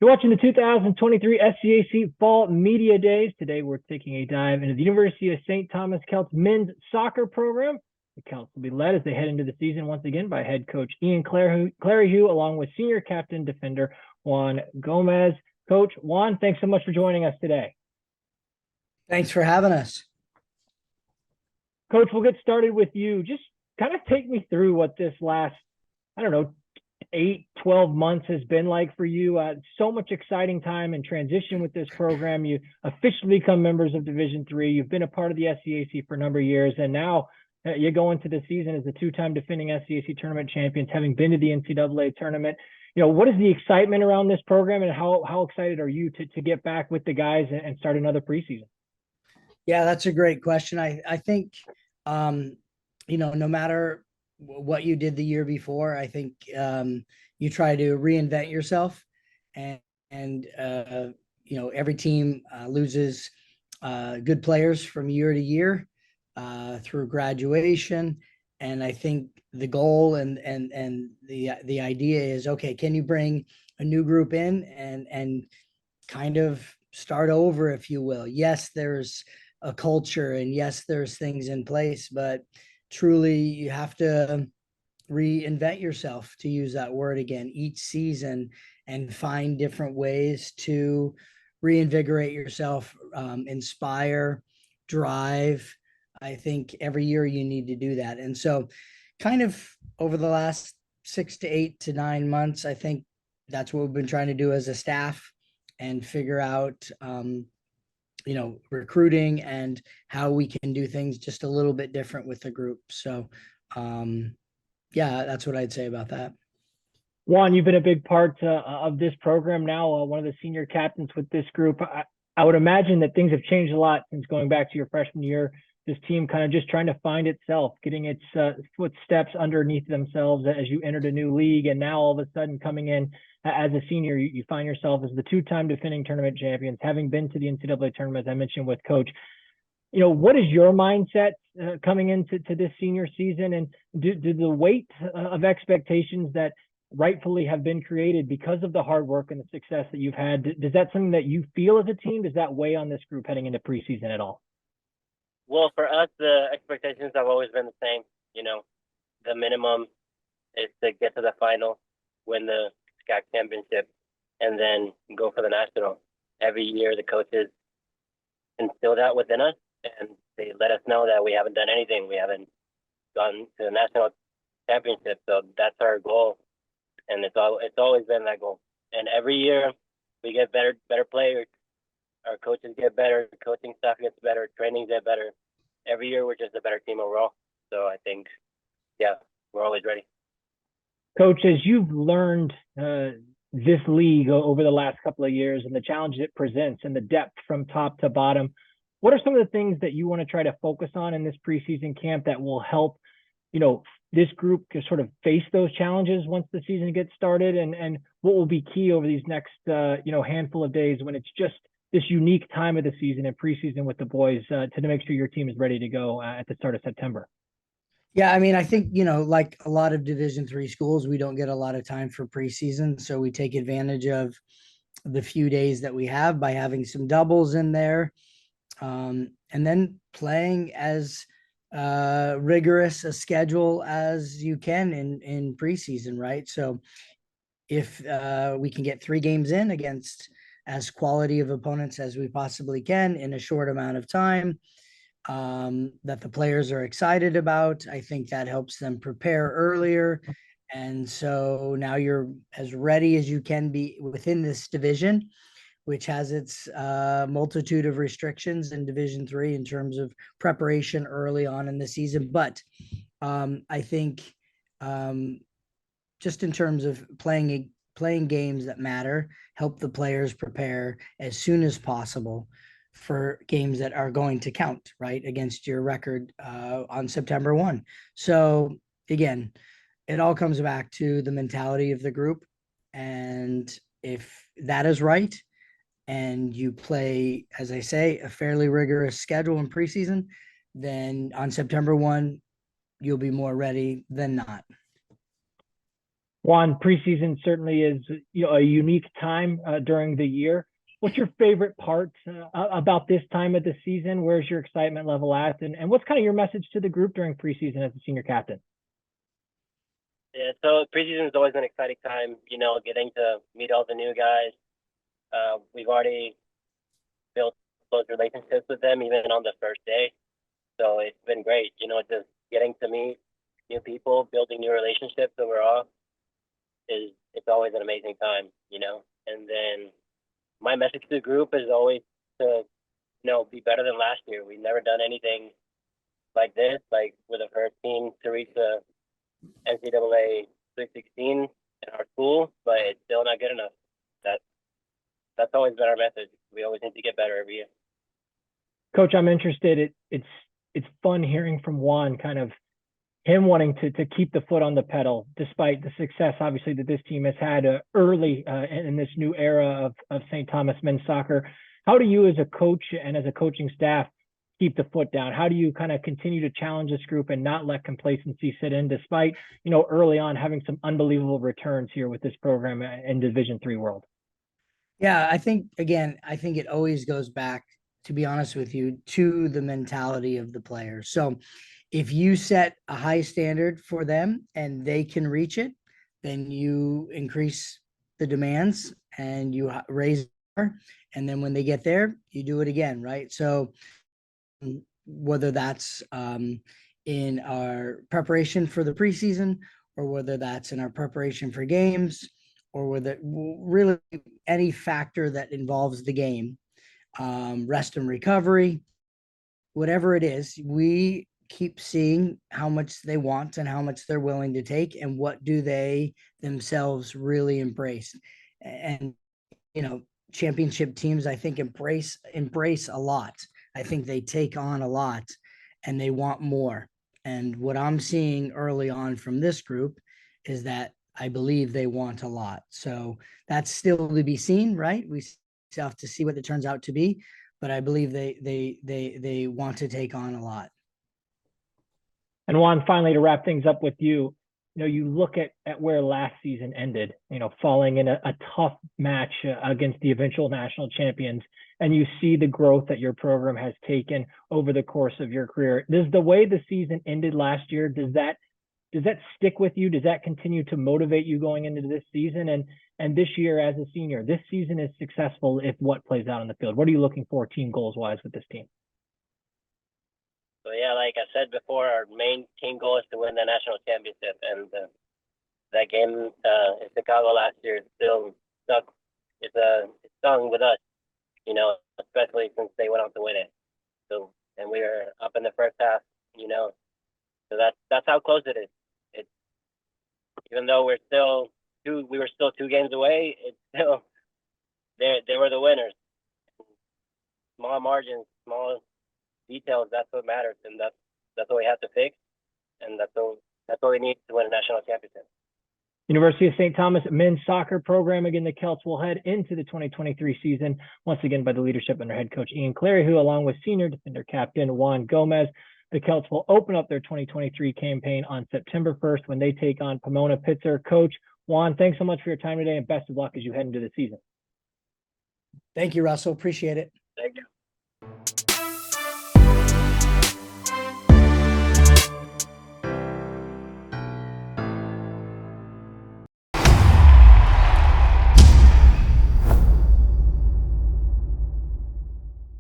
You're watching the 2023 SCAC Fall Media Days. Today, we're taking a dive into the University of St. Thomas Celts men's soccer program. The Celts will be led as they head into the season once again by head coach Ian Clerihew, along with senior captain defender Juan Gomez. Coach Juan, thanks so much for joining us today. Thanks for having us. Coach, we'll get started with you. Just kind of take me through what this last, 12 months has been like for you. So much exciting time and transition with this program. You officially become members of Division III. You've been a part of the SCAC for a number of years, and now you go into the season as the two-time defending SCAC tournament champions, having been to the NCAA tournament. What is the excitement around this program, and how excited are you to get back with the guys and start another preseason? Yeah, that's a great question. I think, no matter what you did the year before, I think you try to reinvent yourself, and every team loses good players from year to year through graduation. And I think the goal and the idea is, okay, can you bring a new group in and kind of start over, if you will? Yes, there's a culture, and yes, there's things in place, but truly you have to reinvent yourself, to use that word again, each season, and find different ways to reinvigorate yourself, inspire, drive. I think every year you need to do that. And so kind of over the last 6 to 8 to 9 months, I think that's what we've been trying to do as a staff, and figure out recruiting and how we can do things just a little bit different with the group. So that's what I'd say about that. Juan, you've been a big part of this program now, one of the senior captains with this group. I would imagine that things have changed a lot since going back to your freshman year. This team kind of just trying to find itself, getting its footsteps underneath themselves as you entered a new league. And now all of a sudden coming in as a senior, you find yourself as the two-time defending tournament champions, having been to the NCAA tournament, as I mentioned with Coach. What is your mindset coming into this senior season? And do the weight of expectations that rightfully have been created because of the hard work and the success that you've had, does that something that you feel as a team? Does that weigh on this group heading into preseason at all? Well, for us, the expectations have always been the same. The minimum is to get to the final, win the SCAC championship, and then go for the national. Every year, the coaches instill that within us, and they let us know that we haven't done anything. We haven't gone to the national championship, so that's our goal, and it's always been that goal. And every year, we get better players. Our coaches get better, coaching staff gets better, training get better. Every year, we're just a better team overall. So I think, we're always ready. Coach, as you've learned this league over the last couple of years and the challenges it presents and the depth from top to bottom, what are some of the things that you want to try to focus on in this preseason camp that will help, this group to sort of face those challenges once the season gets started? And what will be key over these next, handful of days when it's just this unique time of the season and preseason with the boys to make sure your team is ready to go at the start of September? Yeah, I mean, I think, like a lot of Division III schools, we don't get a lot of time for preseason. So we take advantage of the few days that we have by having some doubles in there, and then playing as rigorous a schedule as you can in preseason, right? So if we can get 3 games in against as quality of opponents as we possibly can in a short amount of time, that the players are excited about, I think that helps them prepare earlier. And so now you're as ready as you can be within this division, which has its multitude of restrictions in Division III in terms of preparation early on in the season. But I think just in terms of playing games that matter, help the players prepare as soon as possible for games that are going to count, right, against your record on September 1. So again, it all comes back to the mentality of the group. And if that is right, and you play, as I say, a fairly rigorous schedule in preseason, then on September 1, you'll be more ready than not. Juan, preseason certainly is a unique time during the year. What's your favorite part about this time of the season? Where's your excitement level at? And what's kind of your message to the group during preseason as a senior captain? Yeah, so preseason is always an exciting time, getting to meet all the new guys. We've already built close relationships with them even on the first day. So it's been great, just getting to meet new people, building new relationships overall it's always an amazing time, And then my message to the group is always to, be better than last year. We've never done anything like this, like with the first team to reach the NCAA 316 in our school, but it's still not good enough. That's always been our message. We always need to get better every year. Coach, I'm interested. It's fun hearing from Juan, kind of him wanting to keep the foot on the pedal, despite the success, obviously, that this team has had early in this new era of St. Thomas men's soccer. How do you, as a coach and as a coaching staff, keep the foot down? How do you kind of continue to challenge this group and not let complacency sit in, despite, early on having some unbelievable returns here with this program in Division III world? Yeah, I think it always goes back, to be honest with you, to the mentality of the players. So if you set a high standard for them and they can reach it, then you increase the demands and you raise more. And then when they get there, you do it again, right? So whether that's in our preparation for the preseason, or whether that's in our preparation for games, or whether really any factor that involves the game, rest and recovery, whatever it is, we keep seeing how much they want and how much they're willing to take and what do they themselves really embrace. And, championship teams, I think, embrace a lot. I think they take on a lot and they want more. And what I'm seeing early on from this group is that I believe they want a lot. So that's still to be seen, right? We still have to see what it turns out to be, but I believe they want to take on a lot. And Juan, finally, to wrap things up with you, you look at where last season ended, falling in a tough match against the eventual national champions, and you see the growth that your program has taken over the course of your career. Does the way the season ended last year, does that stick with you? Does that continue to motivate you going into this season? And this year as a senior, this season is successful if what plays out on the field? What are you looking for team goals wise with this team? So yeah, like I said before, our main team goal is to win the national championship, and that game in Chicago last year is still stuck. It's stung with us, especially since they went on to win it. So, and we were up in the first half, so that's how close it is. It's, even though we were still 2 games away, it's still they were the winners. Small margins, small details, that's what matters, and that's what we have to fix, and that's what we need to win a national championship. University of St. Thomas men's soccer program. Again, the Celts will head into the 2023 season once again by the leadership under head coach Ian Clerihew, along with senior defender captain Juan Gomez. The Celts will open up their 2023 campaign on September 1st when they take on Pomona Pitzer. Coach Juan, thanks so much for your time today, and best of luck as you head into the season. Thank you, Russell. Appreciate it. Thank you.